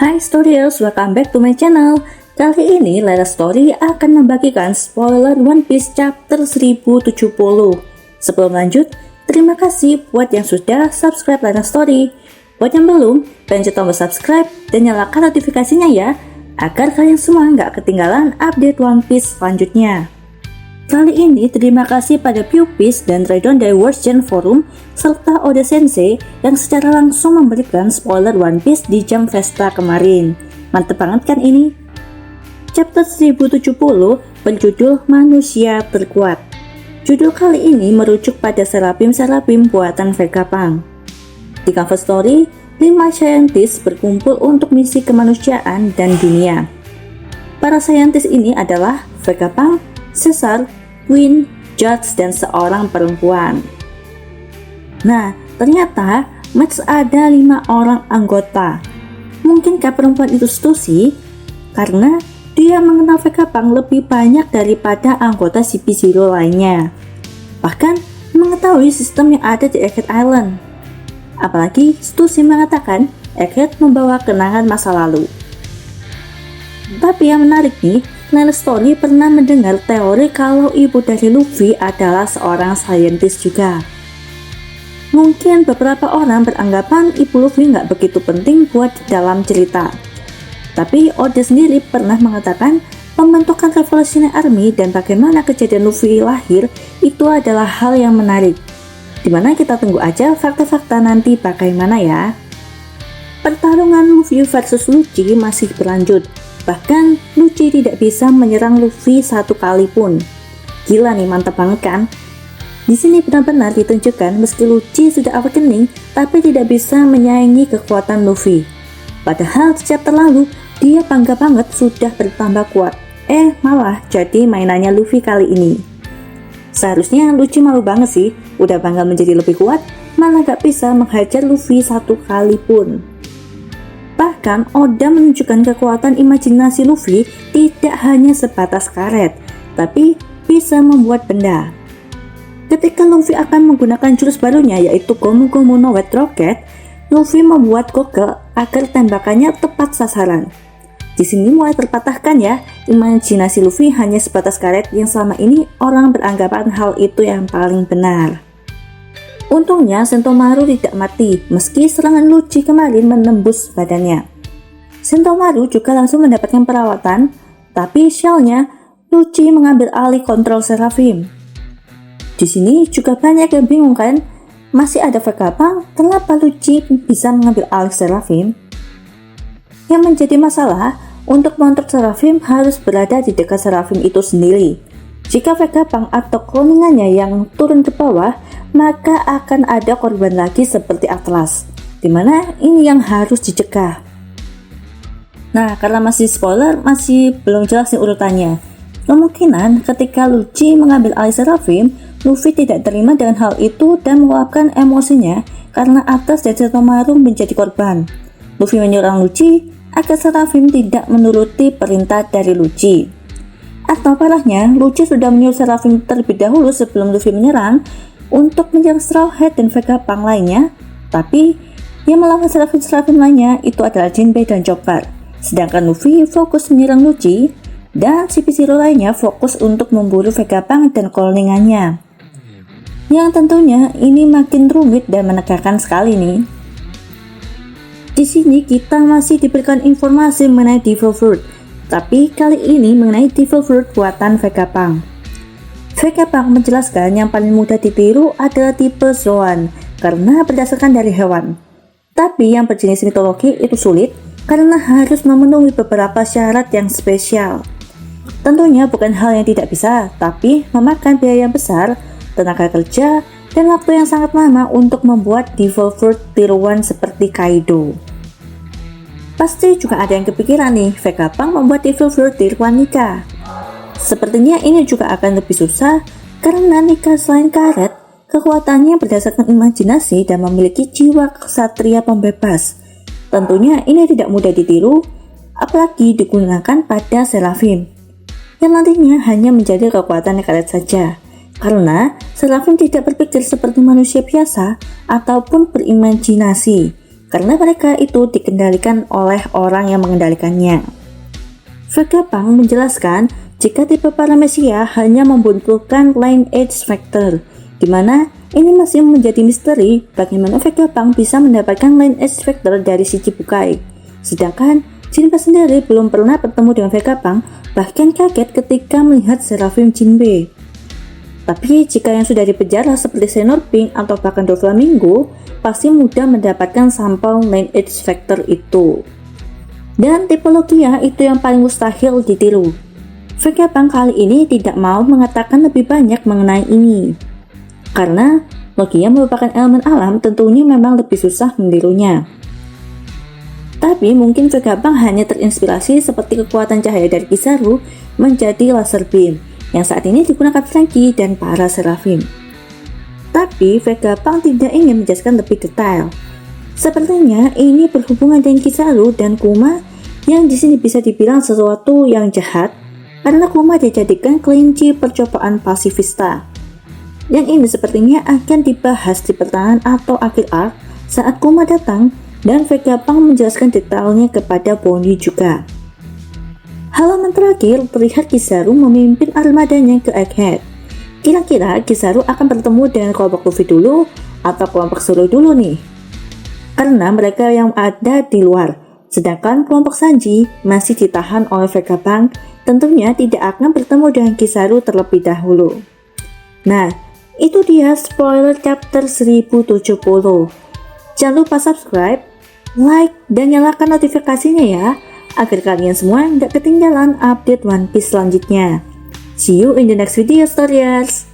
Hai Storyers, welcome back to my channel. Kali ini Lela Story akan membagikan spoiler One Piece chapter 1070. Sebelum lanjut, terima kasih buat yang sudah subscribe Lela Story. Buat yang belum, pencet tombol subscribe dan nyalakan notifikasinya ya, agar kalian semua nggak ketinggalan update One Piece selanjutnya. Kali ini terima kasih pada Pewpiece dan Raidon dari World Gen Forum serta Oda Sensei yang secara langsung memberikan spoiler One Piece di jam Vesta kemarin. Mantep banget kan ini? Chapter 1070 berjudul Manusia Terkuat. Judul kali ini merujuk pada Seraphim buatan Vegapunk. Di cover story, 5 saintis berkumpul untuk misi kemanusiaan dan dunia. Para saintis ini adalah Vegapunk, Caesar, Queen, Judge, dan seorang perempuan. Nah, ternyata Max ada 5 orang anggota. Mungkinkah perempuan itu setusi? Karena dia mengenal Vegapunk lebih banyak daripada anggota CP0 lainnya. Bahkan mengetahui sistem yang ada di Egghead Island. Apalagi Stussy mengatakan Egghead membawa kenangan masa lalu. Tapi yang menarik nih, Lela Story pernah mendengar teori kalau ibu dari Luffy adalah seorang saintis juga. Mungkin beberapa orang beranggapan ibu Luffy nggak begitu penting buat dalam cerita. Tapi Oda sendiri pernah mengatakan pembentukan Revolutionary Army dan bagaimana kejadian Luffy lahir itu adalah hal yang menarik. Dimana kita tunggu aja fakta-fakta nanti bagaimana ya. Pertarungan Luffy versus Lucci masih berlanjut. Bahkan Lucci tidak bisa menyerang Luffy satu kali pun. Gila nih, mantap banget kan? Di sini benar-benar ditunjukkan meski Lucci sudah awakening, tapi tidak bisa menyaingi kekuatan Luffy. Padahal di chapter lalu dia bangga banget sudah bertambah kuat. Malah jadi mainannya Luffy kali ini. Seharusnya Lucci malu banget sih, udah bangga menjadi lebih kuat, malah gak bisa menghajar Luffy satu kali pun. Bahkan Oda menunjukkan kekuatan imajinasi Luffy tidak hanya sebatas karet, tapi bisa membuat benda. Ketika Luffy akan menggunakan jurus barunya yaitu Gomu Gomu no Wet Rocket, Luffy membuat goggle agar tembakannya tepat sasaran. Di sini mulai terpatahkan ya, imajinasi Luffy hanya sebatas karet yang selama ini orang beranggapan hal itu yang paling benar. Untungnya Sentomaru tidak mati meski serangan Lucci kemarin menembus badannya. Sentomaru juga langsung mendapatkan perawatan, tapi shellnya Lucci mengambil alih kontrol Seraphim. Di sini juga banyak yang bingung kan, masih ada Vegapunk, kenapa Lucci bisa mengambil alih Seraphim? Yang menjadi masalah, untuk monster Seraphim harus berada di dekat Seraphim itu sendiri. Jika Vegapunk atau kloningannya yang turun ke bawah, maka akan ada korban lagi seperti Atlas, dimana ini yang harus dicegah. Nah, karena masih spoiler, masih belum jelas nih urutannya. Kemungkinan ketika Lucci mengambil alih Seraphim, Luffy tidak terima dengan hal itu dan meluapkan emosinya karena Atlas dan Sentomaru menjadi korban. Luffy menyerang Lucci agar Seraphim tidak menuruti perintah dari Lucci. Atau parahnya, Lucci sudah menyuruh Seraphim terlebih dahulu sebelum Luffy menyerang untuk menyerang Straw Hat dan Vegapunk lainnya, tapi yang melawan Seraphim lainnya itu adalah Jinbei dan Chopper. Sedangkan Luffy fokus menyerang Lucci dan CP0 lainnya fokus untuk memburu Vegapunk dan kloningannya. Yang tentunya ini makin rumit dan menegangkan sekali nih. Di sini kita masih diberikan informasi mengenai Devil Fruit, tapi kali ini mengenai Devil Fruit buatan Vegapunk. Vegapunk menjelaskan yang paling mudah ditiru adalah tipe Zoan karena berdasarkan dari hewan. Tapi yang berjenis mitologi itu sulit karena harus memenuhi beberapa syarat yang spesial. Tentunya bukan hal yang tidak bisa, tapi memakan biaya yang besar, tenaga kerja, dan waktu yang sangat lama untuk membuat Devil Fruit tiruan seperti Kaido. Pasti juga ada yang kepikiran nih, Vegapunk membuat Devil Fruit tiruan Nika. Sepertinya ini juga akan lebih susah karena Nika selain karet, kekuatannya berdasarkan imajinasi dan memiliki jiwa ksatria pembebas. Tentunya ini tidak mudah ditiru, apalagi digunakan pada Seraphim, yang nantinya hanya menjadi kekuatan karet saja. Karena Seraphim tidak berpikir seperti manusia biasa ataupun berimajinasi. karena mereka itu dikendalikan oleh orang yang mengendalikannya. Vegapunk menjelaskan jika tipe paramecia hanya membutuhkan lineage factor, di mana ini masih menjadi misteri bagaimana Vegapunk bisa mendapatkan lineage factor dari si Chichibukai. Sedangkan Jinbe sendiri belum pernah bertemu dengan Vegapunk, bahkan kaget ketika melihat Seraphim Jinbe. Tapi jika yang sudah dipenjara seperti Senor Pink atau bahkan Doflamingo, pasti mudah mendapatkan sampel lineage factor itu. Dan tipe Logia itu yang paling mustahil ditiru. Vegapunk kali ini tidak mau mengatakan lebih banyak mengenai ini. Karena Logia merupakan elemen alam, tentunya memang lebih susah menirunya. Tapi mungkin Vegapunk hanya terinspirasi seperti kekuatan cahaya dari Kizaru menjadi laser beam yang saat ini digunakan Franky dan para Seraphim. Tapi Vegapunk tidak ingin menjelaskan lebih detail. Sepertinya ini berhubungan dengan Kizaru dan Kuma yang di sini bisa dibilang sesuatu yang jahat karena Kuma dijadikan kelinci percobaan pasifista. Yang ini sepertinya akan dibahas di pertengahan atau akhir arc saat Kuma datang dan Vegapunk menjelaskan detailnya kepada Bonnie juga. Halaman terakhir terlihat Kizaru memimpin armadanya ke Egghead. Kira-kira Kizaru akan bertemu dengan kelompok Luffy dulu atau kelompok Zoro dulu nih? Karena mereka yang ada di luar, sedangkan kelompok Sanji masih ditahan oleh Vegapunk, tentunya tidak akan bertemu dengan Kizaru terlebih dahulu. Nah, itu dia spoiler chapter 1070. Jangan lupa subscribe, like, dan nyalakan notifikasinya ya, agar kalian semua nggak ketinggalan update One Piece selanjutnya. See you in the next video, Storyers!